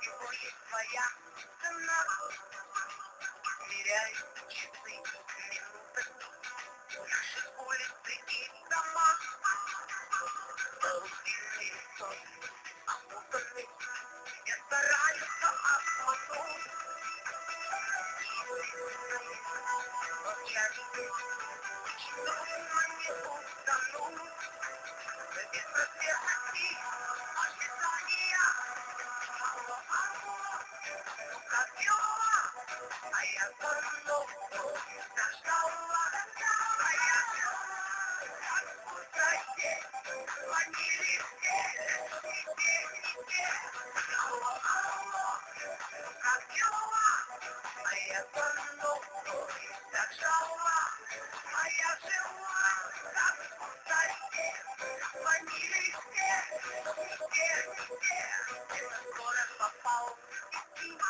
всего есть своя цена. Меряют часы, минуты, наши улицы и дома. Голубиный сон, опутанный, не стараются обмануть. Молчать, трудно не утонуть. Без просветности, ожидания. Алло, алло, ну как дела? А я давно дождала. А я откуда здесь звонили все, везде. Алло, алло, ну как дела? А я давно дождала. А я жила, откуда здесь звонили все, везде. Город попал в сеть.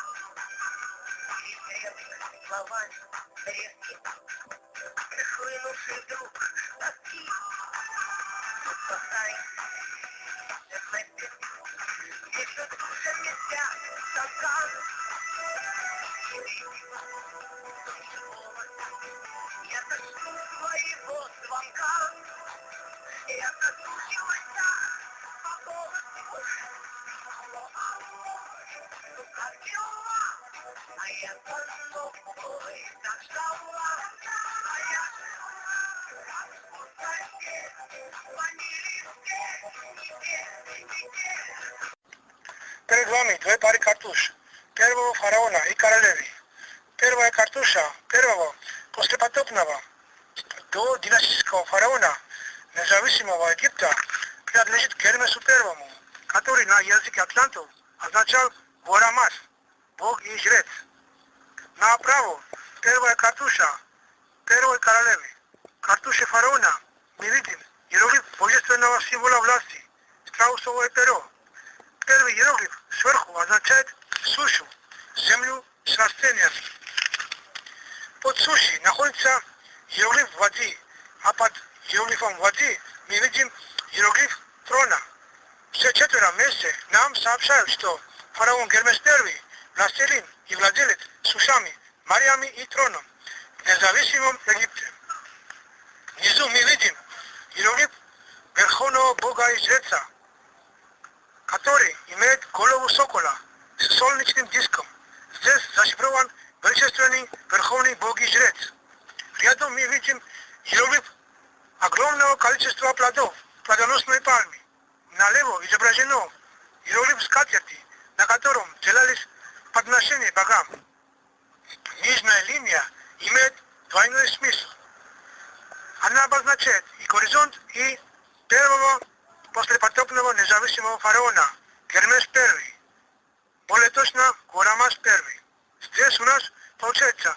Словами резкие, нахлынувший вдруг тоски. Спасай, между душами вся тоска. Я дожду своего звонка. Я соскучилась по голосу. Алло, алло, ну как дела? А я давно так ждала. А я жила, откуда здесь звонили все, везде. Перед вами две пары картуш. Первого фараона и королевы. Первая картуша первого послепотопного до династического фараона независимого Египта принадлежит Гермесу Первому, который на языке атлантов означал Горамас, бог и жрец. Направо первая картуша первой королевы. Картуше фараона мы видим иероглиф божественного символа власти, страусовое перо. Первый иероглиф сверху означает сушу, землю с растениями. Под сушей находится иероглиф воды, а под иероглифом воды мы видим иероглиф трона. Все четверо вместе нам сообщают, что фараон Гермес I властелин и владелец сушами, морями и троном в независимом Египте. Внизу мы видим иероглиф верховного бога и жреца, который имеет голову сокола с солнечным диском. Здесь зашифрован величественный верховный бог и жрец. Рядом мы видим иероглиф огромного количества плодов плодоносной пальмы. Налево изображено иероглиф скатерти, на котором делались подношения богам. Нижняя линия имеет двойной смысл. Она обозначает и горизонт, и первого послепотопного независимого фараона Гермес I. Более точно, Горамас I. Здесь у нас получается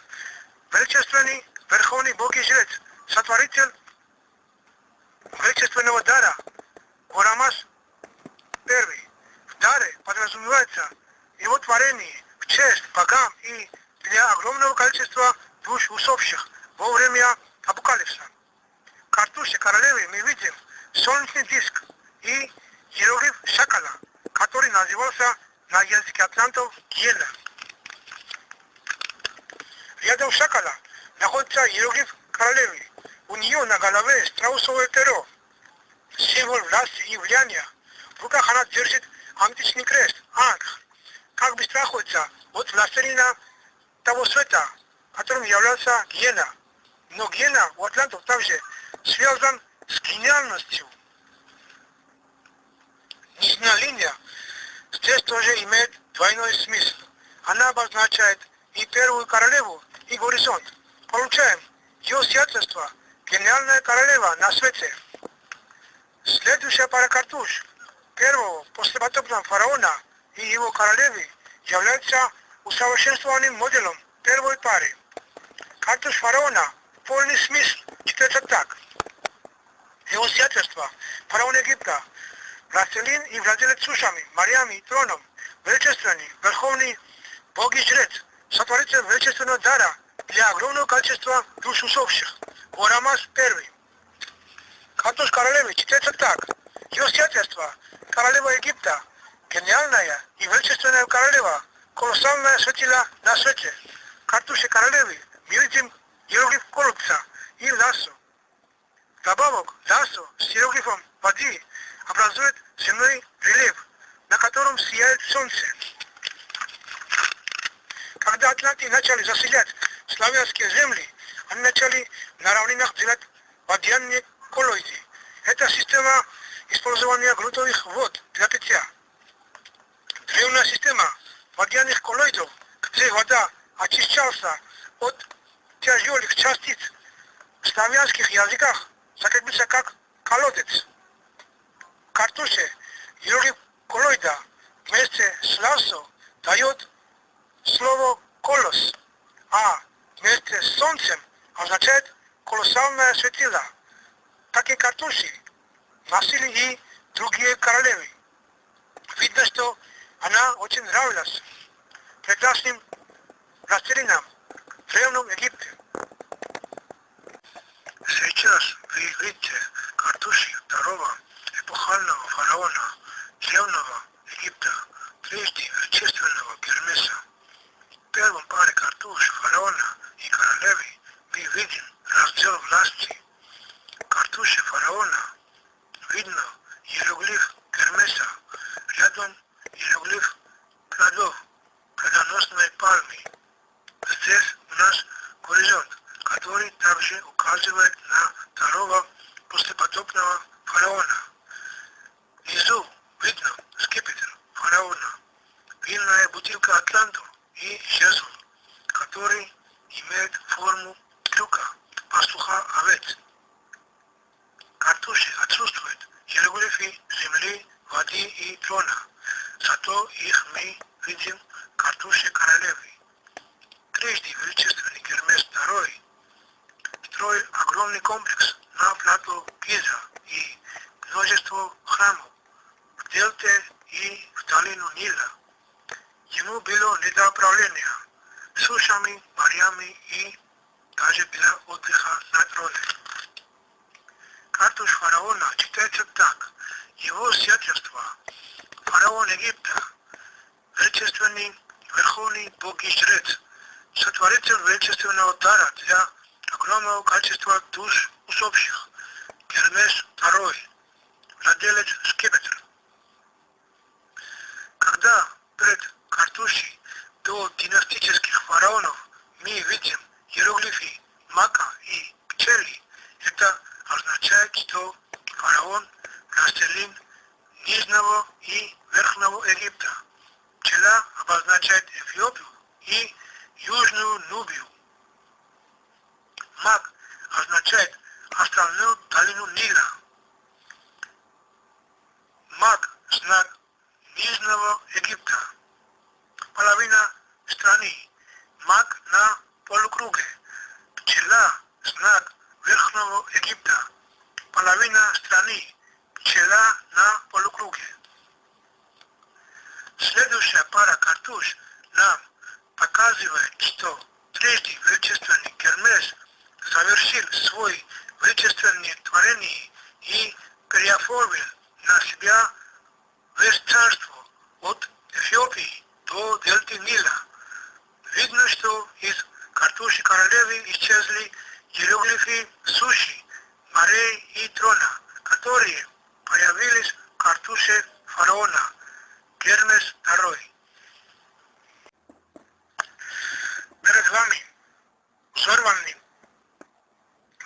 величественный верховный бог и жрец, сотворитель величественного дара Горамас I. В даре подразумевается его творение в честь богам и для огромного количества душ усопших во время апокалипса. В картуше королевы мы видим солнечный диск и иероглиф шакала, который назывался на языке атлантов Гиена. Рядом шакала находится иероглиф королевы. У нее на голове страусовое перо, символ власти и влияния. В руках она держит античный крест, ангх, как бы страхуется от властелина того света, которым являлся Гиена. Но Гиена у атлантов также связан с гениальностью. Нижняя линия здесь тоже имеет двойной смысл. Она обозначает и первую королеву, и горизонт. Получаем ее сиятельство, гениальная королева на свете. Следующая пара картуш первого послепотопного фараона и его королевы является усовершенствованным моделом первой пары. Картуш фараона полный смысл читается так. Его сиятельство, фараон Египта, властелин и владелец сушами, морями и троном, величественный, верховный бог и жрец, сотворитель величественного дара для огромного количества душ усопших, Горамас I. Картуш королевы читается так. Ее сиятельство, королева Египта, гениальная и величественная величественная королева, колоссальная светила на свете. Картуши королевы, мы видим иероглиф колодца и ласо. Добавок ласо с иероглифом воды образует земной рельеф, на котором сияет солнце. Когда атланты начали заселять славянские земли, они начали на равнинах делать водяные коллоиды. Это система использования грунтовых вод для питья. Древняя система водяных коллоидов, где вода очищался от тяжелых частиц, в славянских языках закрепился как колодец. Картуше иероглиф коллоида вместе с ласо дает слово колос, а вместе с солнцем означает колоссальное светило. Такие картуши носили и другие королевы. Видно, что она очень нравилась прекрасным властелинам в Древнем Египте. Сейчас вы видите картуши второго эпохального фараона Древнего Египта, прежде величественного Гермеса. В первом паре картуш фараона и королевы мы видим раздел власти. В картуше фараона видно иероглиф Гермеса, рядом иероглиф плодоносной пальмы. Здесь у нас горизонт, который также указывает на второго послепотопного фараона. Внизу видно скипетр фараона, винная бутылка Атланту и жезл, который имеет форму крюка, пастуха овец. В картуше отсутствуют иероглифы земли, воды и трона, зато их мы видим в картуше королевы. Прежде величественный Гермес II строил огромный комплекс на плато Гиза и множество храмов в дельте и в долину Нила. Ему было не до управления сушами, морями и даже без отдыха на троне. Картуш фараона читается так: его сиятельство, фараон Египта, величественный верховный бог и жрец, сотворитель величественного дара для огромного количества душ усопших, Гермес II, владелец скипетра. Когда перед картушей до династических фараонов мы видим иероглифы мака и пчели, это означает, что фараон властелин Нижнего и Верхнего Египта. Пчела обозначает Эфиопию и Южную Нубию. Мак означает остальную долину Нила. Мак – знак Нижнего Египта. Половина страны. Мак на полукруге. Пчела – знак Верхнего Египта. Половина страны. Пчела на полукруге. Следующая пара картуш нам показывает, что прежде величественный Гермес совершил свой величественное творение и переоформил на себя весь царство от Эфиопии до дельты Нила. Видно, что из картуши королевы исчезли иероглифы суши, морей и трона, которые появились в картуше фараона Гермес II. Перед вами взорванный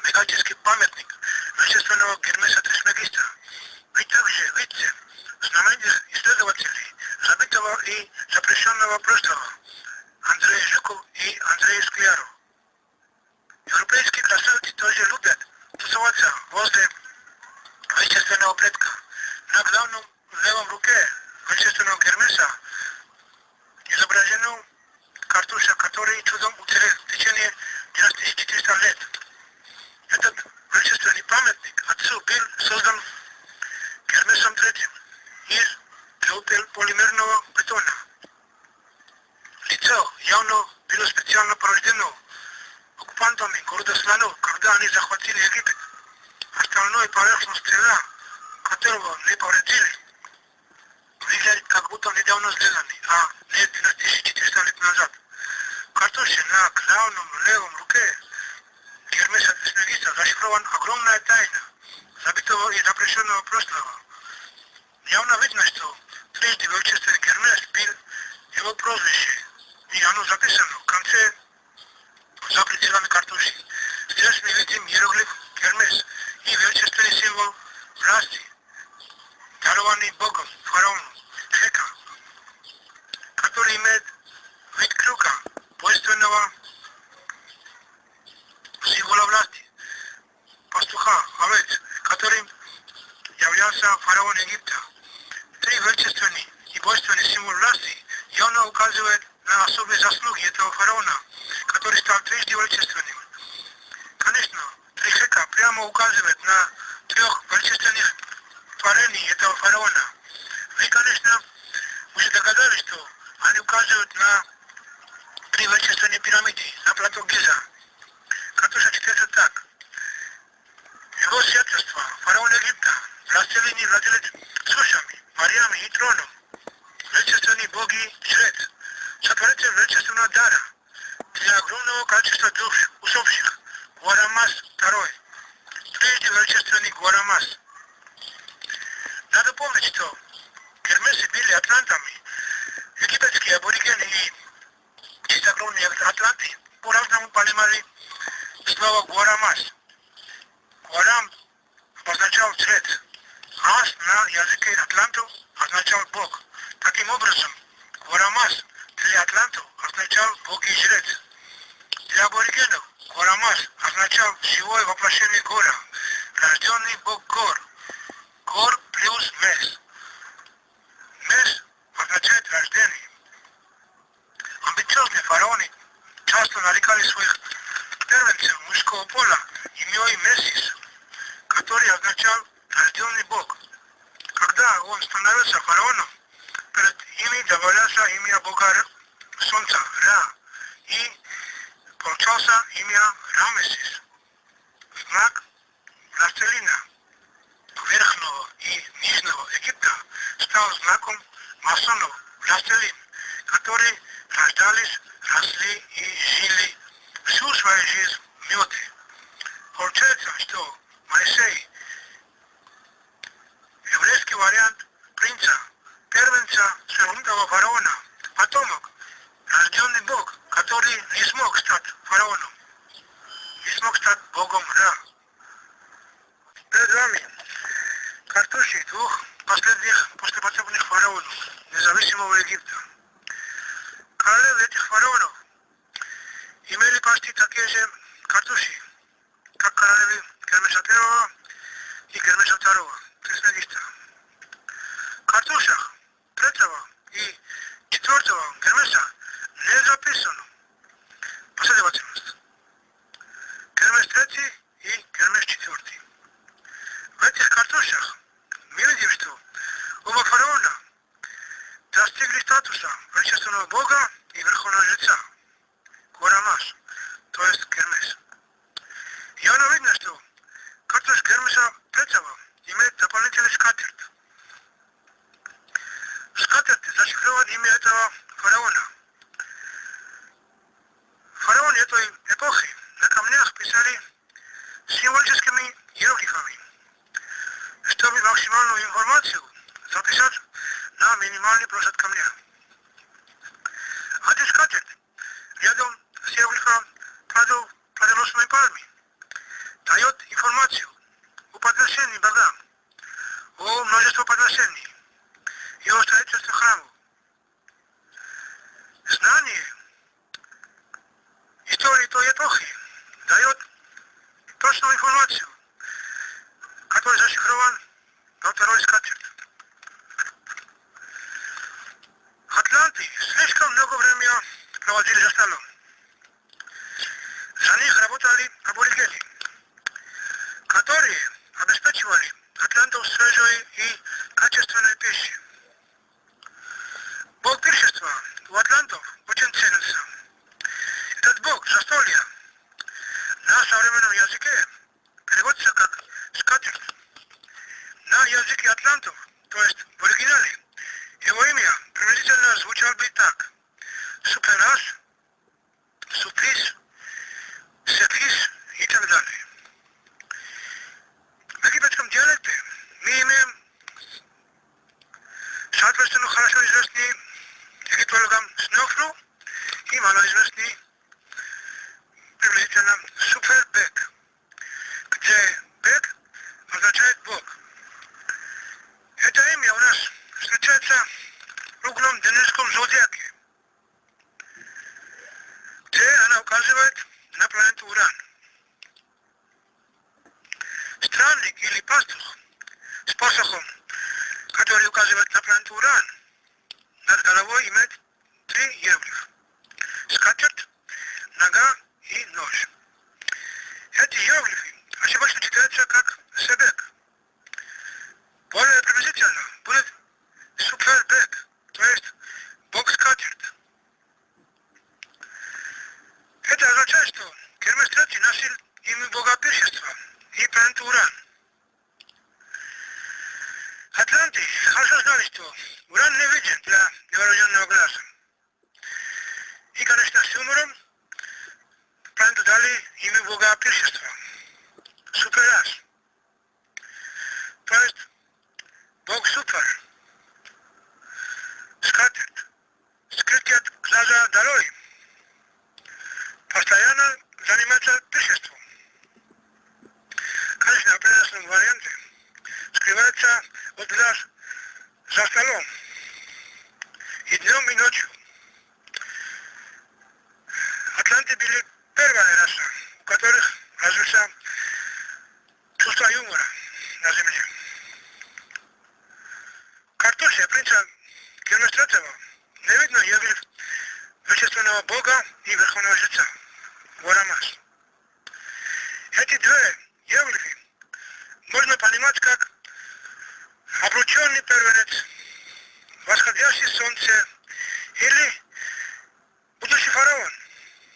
мегальический памятник величественного Гермеса Трисмегиста. Вы также видите знаменитых исследователей забытого и запрещенного прошлого Андрея Жуков и Андрея Скляро. Европейские красавцы тоже любят тусоваться возле величественного предка. На главном левом руке величественного Гермеса изображено картуша, который чудом уцелел в течение 9400 лет. Этот величественный памятник отцу был создан Гермесом III из полимерного бетона. Лицо явно было специально порождено оккупантами города Слонов, когда они захватили Египет. Остальной поверхность тела, которого не повредили, выглядит как будто недавно сделанный, а не 12400 лет назад. В картуше на главном левом руке Гермеса Тrisмегиста зашифрована огромная тайна забитого и запрещенного прошлого. Явно видно, что трижды величественный Гермес был его прозвище, и оно записано в конце за пределами картуши. Здесь мы видим иероглиф Гермес и величественный символ власти, дарованный Богом фараону Хека, который имеет вид крюка, божественного символа власти, пастуха, овец, которым являлся фараон Египта. Три величественный и божественный символ власти явно указывает на особые заслуги этого фараона, который стал трижды величественным. Конечно, три Хека прямо указывает на трех величественных творений этого фараона. Вы, конечно, уже догадались, что они указывают на три величественные пирамиды на плато Гиза. Картуша читается так. Его святоство, фараон Египта, властелин и владелец сушами, морями и троном, величественный бог и жрец, сотворитель величественного дара для огромного количества душ усопших, Гуарамас II, трижды величественный Гуарамас. Надо помнить, что Гермесы были атлантами, египетские аборигены и есть огромные атланты по-разному понимали слово Гуарамас. Гуарам обозначал жрец, Ас на языке атлантов означал бог. Таким образом, Гуарамас для атлантов означал бог и жрец. Для аборигенов Гуарамас означал живое воплощение гора, рожденный бог гор. Гор плюс Мес. Мес означает рождение. Амбициозные фараоны часто нарекали своих первенцев мужского пола имёй Мессис, который означал рожденный бог. Когда он становился фараоном, перед ими добавлялся имя бога солнца Ра, и получался имя Рамесис, знак властелина Верхнего и Нижнего Египта стал знаком масонов, властелин, которые рождались, росли и жили всю свою жизнь в мёде. Получается, что Моисей, еврейский вариант принца, первенца свергнутого фараона, потомок, рожденный бог, который не смог стать фараоном, не смог стать богом Ра. Перед вами картуши двух последних послепотопных фараонов независимого Египта. Королевы этих фараонов имели почти такие же картуши, как королевы Гермеса I и Гермеса II, Трисмегиста. В картушах 3-го и 4-го Гермеса не записано последовательность. Гермес 3 и Гермес 4. В этих картушах мы видим, что оба фараона достигли статуса величественного бога и верховного жреца, Гуарамас, то есть Гермес. Явно видно, что картуш Гермеса III имеет дополнительный скатерть. В скатерти зашифровано имя этого фараона. Фараоны этой эпохи на камнях писали символическими иероглифами, чтобы максимальную информацию записать на минимальный площадь камня. Один скатерть рядом с иероглифом плодоносной пальмы дает информацию о подношении богам, о множестве подношений и о строительстве храмов. Знание истории той эпохи дает точную информацию, которая зашифрован во второй скатерти. Атланты слишком много времени проводили за столом. За них работали аборигены, которые обеспечивали атлантов свежей и качественной пищей. Бог пиршества у атлантов очень ценился. Этот бог застолья на современном языке переводится как скатерть. На языке атлантов, то есть в оригинале, его цифру и малоизвестный приблизительно супербек, где бек означает Бог. Это имя у нас встречается в круглом денежском зодиаке, где она указывает на планету Уран. Странник или пастух с посохом, который указывает на планету Уран, над головой имеет 3 иероглифа: скатерть, нога и нож. Эти иероглифы ошибочно читаются как себек. Более приблизительно будет супербек, то есть бог-скатерть. Это означает, что Гермес III носил имя бога пиршества и планету Уран. Атланты хорошо знали, что Уран не виден для невооруженного глаза. И, конечно, с юмором планету дали имя бога пиршества — Суперас. То есть бог супер, скатерть, скрытый от глаза долой, постоянно занимается пиршеством. Конечно, в определенном варианте скрывается от глаз за столом и днем, и ночью. Атланты были первая раса, у которых развился чувство юмора на Земле. В картуше принца Гермес III не видно иероглиф величественного бога и верховного жреца Уарамас. Эти две иероглифы можно понимать как обрученный первенец, восходящее солнце или будущий фараон,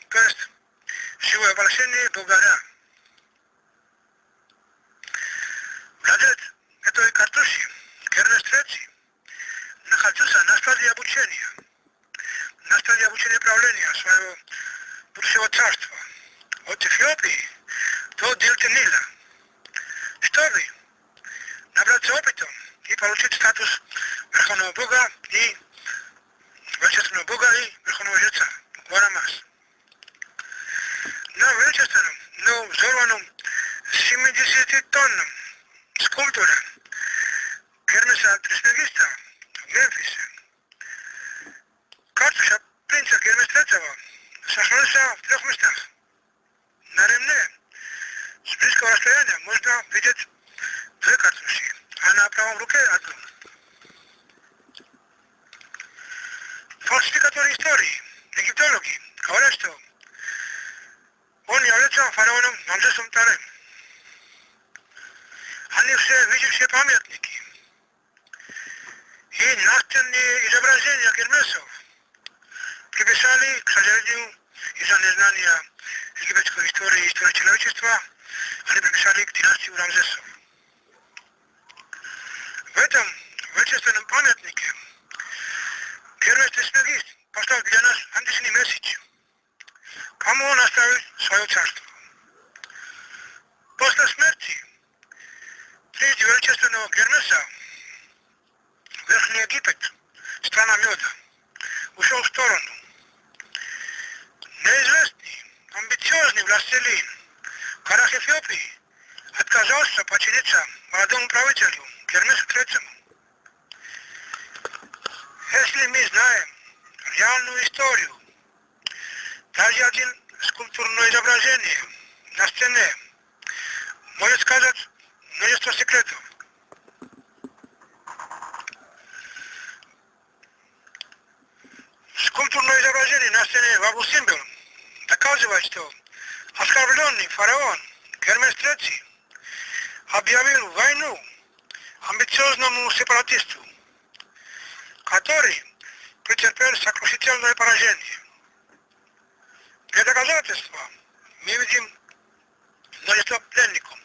то есть живое воплощение бога Ра. Владелец этой картошки, Гермес III, находился на стадии обучения правления своего будущего царства, от Эфиопии до дельты Нила, чтобы набраться опытом и получить статус верховного бога и величественного бога и верховного жреца Уарамас. На величественном, но взорванном 70-тонном скульптуре Гермеса Трисмегиста в Мемфисе картуша принца Гермес III сохранился в 3 местах. На ремне с близкого расстояния можно видеть 2 картуши, а на правом руке одну. Фальсификаторы истории, египтологи говорят, что он является фараоном Рамзесом II. Они все видевшие памятники и настенные изображения Гермесов приписали, к сожалению, из-за незнания египетской истории и истории человечества, они приписали к династии Рамзесов. В этом величественном памятнике Гермес Трисмегист послал для нас античный месседж, кому он оставил свое царство. После смерти прежде величественного Гермеса Верхний Египет, страна меда, ушел в сторону. Неизвестный, амбициозный властелин в горах Эфиопии отказался подчиниться молодому правителю Гермесу III. Если мы знаем реальную историю, даже один скульптурное изображение на стене может сказать множество секретов. Скульптурное изображение на стене в Абу-Симбел доказывает, что оскорбленный фараон Гермес III объявил войну амбициозному сепаратисту, который претерпел сокрушительное поражение. Для доказательства мы видим множество пленников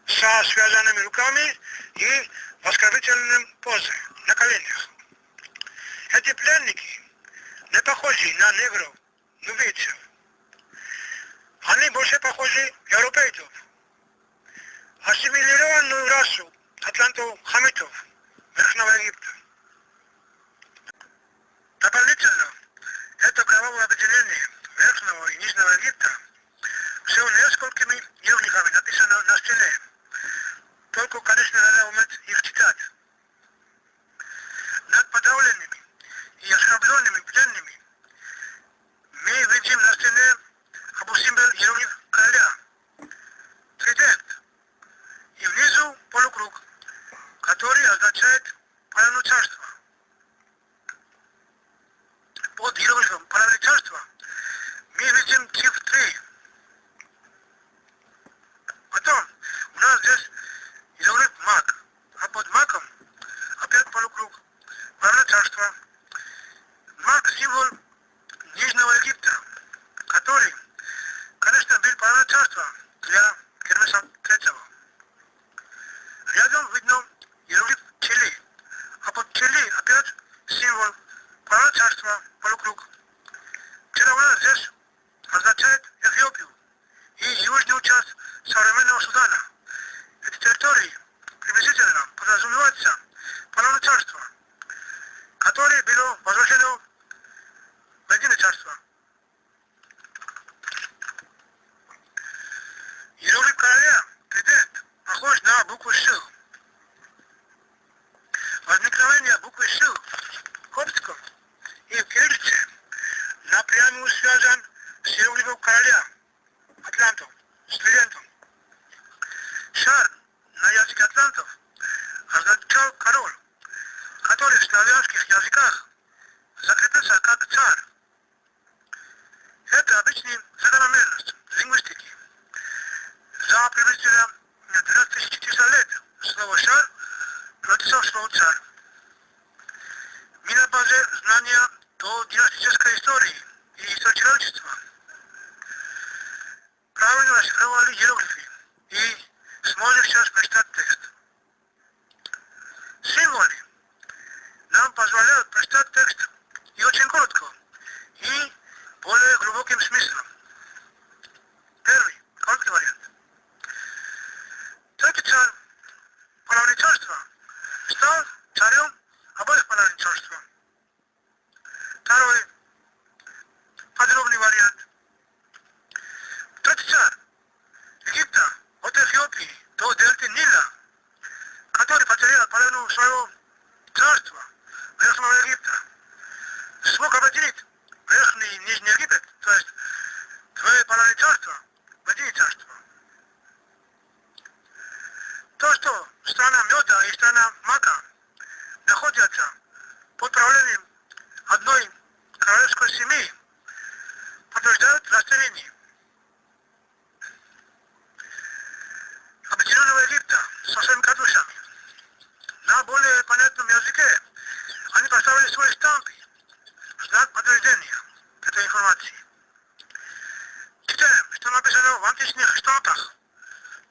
со связанными руками и в оскорбительном позе на коленях. Эти пленники не похожи на негров, нубийцев. Они больше похожи на европейцев. Ассимилированную расу атлантов-хамитов Верхнего Египта. Дополнительно, Червона здесь означает Эфиопию и южную часть современного Судана. Эти территории приблизительно подразумеваются Пановное царство, которое было возвращено в единое царство. Иероглиф короля Тибет похож на букву Ш. Возникновение буквы Ш в коптском и в кириллице напрямую связан с иероглифом короля атлантов, с Тридентом. Шар на языке атлантов означал король, который в славянских языках закрепился как царь. Это обычная закономерность лингвистики. За приблизительно 12400 лет слово «шар» превратился в слово «царь». Мы на базе знания до династической истории и истории человечества правильно расшифровали иероглифы и сможем сейчас прочитать текст. Символы нам позволяют прочитать текст и очень коротко, и более глубоким смыслом. Первый, короткий вариант. Третий царь Пановное царство стал царем обоих Пановных царств. Второй, подробный вариант. Третий царь Египта от Эфиопии до дельты Нила, который потерял половину своего царства Верхнего Египта, смог объединить Верхний и Нижний Египет, то есть двое Пановные царства, в единое царство. То, что страна меда и страна мака находятся под правлением одной королевской семьи, подтверждают расселение Объединенного Египта со своими катушами. На более понятном языке они поставили свои штампы в знак подтверждения этой информации. Читаем, что написано в античных штампах,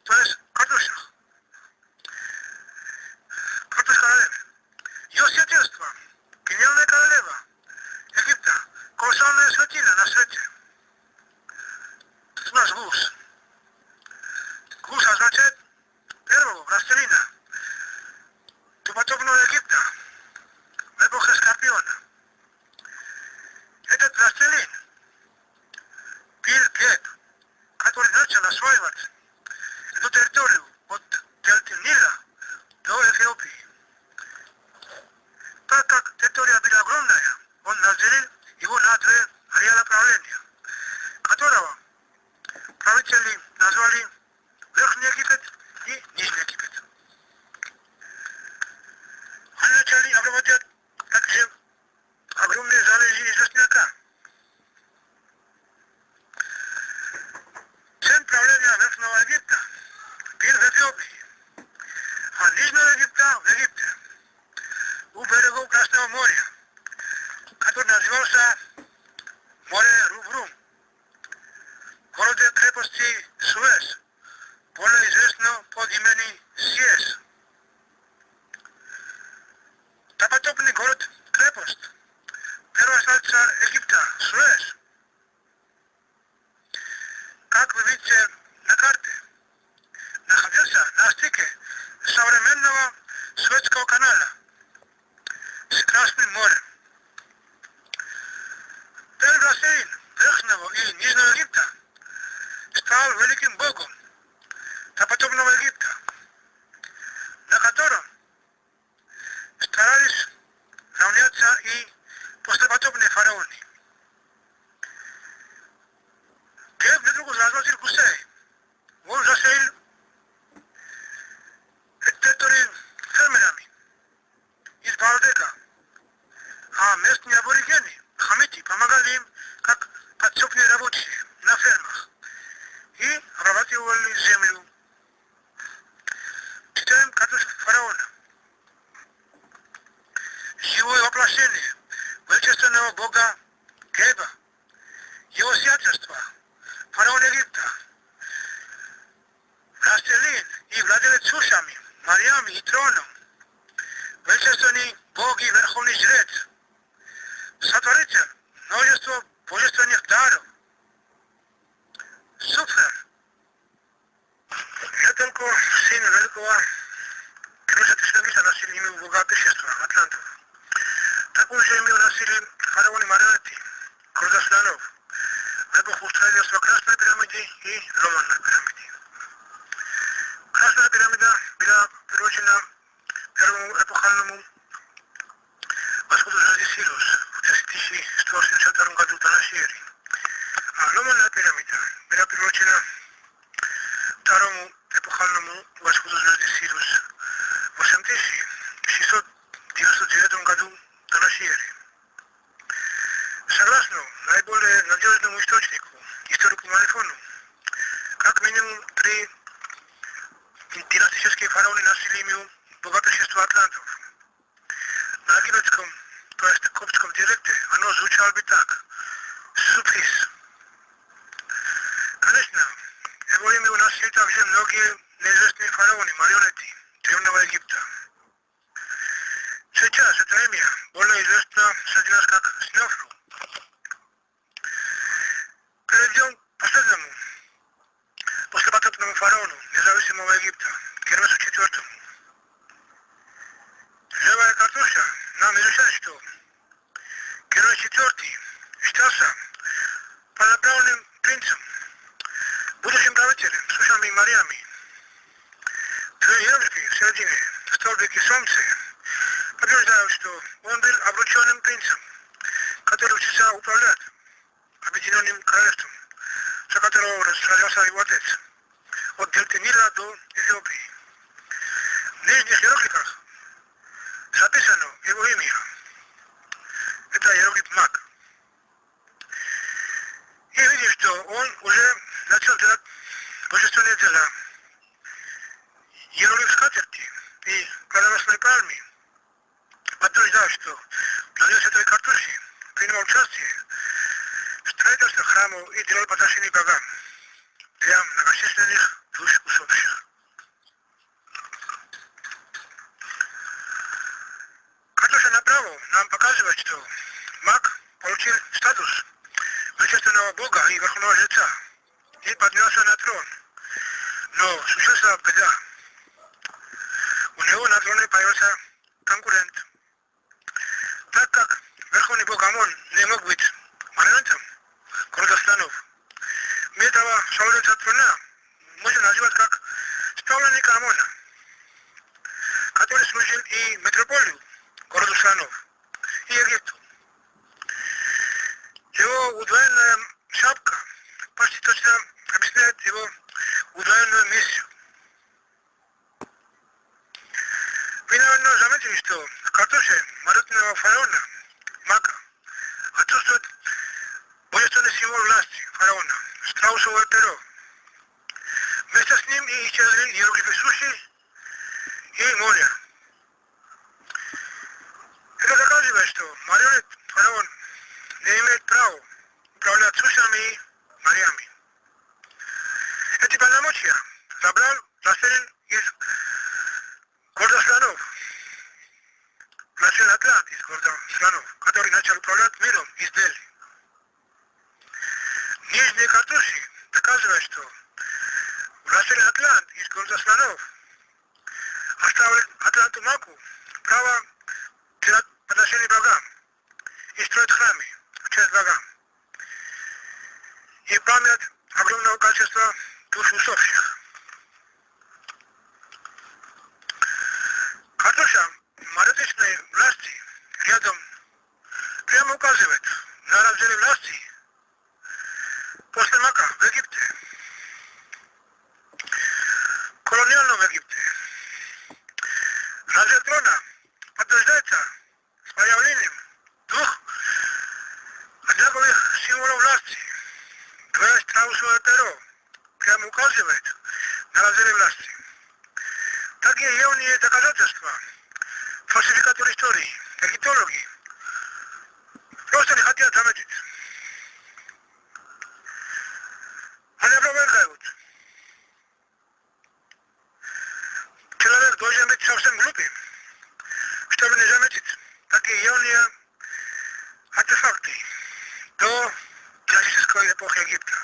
то есть катушах. Катуш королевы. Ее святейство, гениальная королева Египта, колоссальная светила на свете. Тут у нас гус. Гус означает первого властелина допотопного Египта в эпохе Скорпиона. Этот властелин Билл Гейт, который начал осваивать эту территорию от дельты Нила до Эфиопии. Так как территория была огромная, он разделил его на три ареала правления, которого правители назвали Верхний Египет и Нижний Египет. Они начали обрабатывать также огромные залежи известняка. Центр правления Верхнего Египта был в Эфиопии, а Нижнего Египта в Египте, у берегов Красного моря, который назывался море Рубрум, в городе крепости Суэц, более известно под именем Сиес. Допотопный город-крепость, первая столица Египта, Суэц. Как вы видите на карте, находился на стыке современного Суэцкого канала с Красным морем. Первый властелин Верхнего и Нижнего Египта стал великим богом допотопного Египта, на котором старались равняться и послепотопные фараоны. Геб недруго разгласил Кусей. Он заселил эту территорию фермерами из Балдека, а местные аборигены, хамити, помогали им как подсобные рабочие на фермах и обрабатывали землю. Читаем катушку фараона. Живое воплощение величественного бога Геба, его сиятельство, фараон Египта, властелин и владелец сушами, морями и троном, величественный бог и верховный жрец, сотворитель множества божественных и ломаной пирамиде. Красная пирамида была приурочена первому эпохальному восходу звезды Сириус в 1182 году до нашей эры. А ломаная пирамида была приурочена второму эпохальному восходу звезды Сириус в 8699 году до нашей эры. Согласно наиболее надежному источнику, историку Малифону, как минимум 3 династические фараоны носили имя богатырства атлантов. На египетском, то есть коптском диалекте, оно звучало бы так: Супхис. Конечно, его имя уносили также многие неизвестные фараоны, марионетки Древнего Египта. Сейчас это имя более известно среди нас как Снефру. Перейдем к последнему послепотопному фараону независимого Египта, Кермесу IV. Живая картуша нам изучает, что Кермес IV считался полноправным принцем, будущим правителем, с ушами и морями. В иероглифе в середине столбики солнца подтверждают, что он был обрученным принцем, который учился управлять Объединенным Королевством, за которого сражался его отец, от дельты Нила до Эфиопии. В нижних иероглифах записано его имя. Это иероглиф Мак. И видим, что он уже начал делать божественные дела. Иероглиф скатерти и плодоносной пальмы подтверждают, что владелец Святой Картуши принимал участие в строительстве храмов и делал подношения богам для многочисленных душ усопших. Картуша направо нам показывает, что Мак получил статус величественного бога и верховного жреца и поднялся на трон. Но случился беда. У него на троне появился конкурент. Так как верховный бог Амон не мог быть монументом города слонов, этого владельца трона можно назвать как ставленника Амона, который служил и метрополию города слонов, и Египту. Его удвоенная шапка почти точно объясняет его удвоенную миссию. Вы, наверное, заметили, что в картуше могутного фараона Мака отсутствует божественный символ власти фараона, страусовое перо. Вместе с ним и исчезли иероглифы суши и моря. Это доказывает, что марионет фараон не имеет права управлять сушами и морями. Эти полномочия забрал властелин из города слонов, властелин Атлант из города слонов, который начал управлять миром из Дели. Нижние картуши доказывают, что властелин Атлант из города слонов оставил Атланту Маку право делать подношения богам и строить храмы в честь богам и память огромного количества душ усопших. Картуша монархичной власти рядом прямо указывает на разделе власти после Мака в Египте, колониальном Египте. Раздел трона подтверждается с появлением двух одинаковых символов власти. То есть страусовое перо прямо указывает на разделе власти. Такие явные доказательства фальсификаторы истории, египтологи просто не хотят заметить. Они опровергают. Человек должен быть совсем глупым, чтобы не заметить такие явные артефакты до классической эпохи Египта.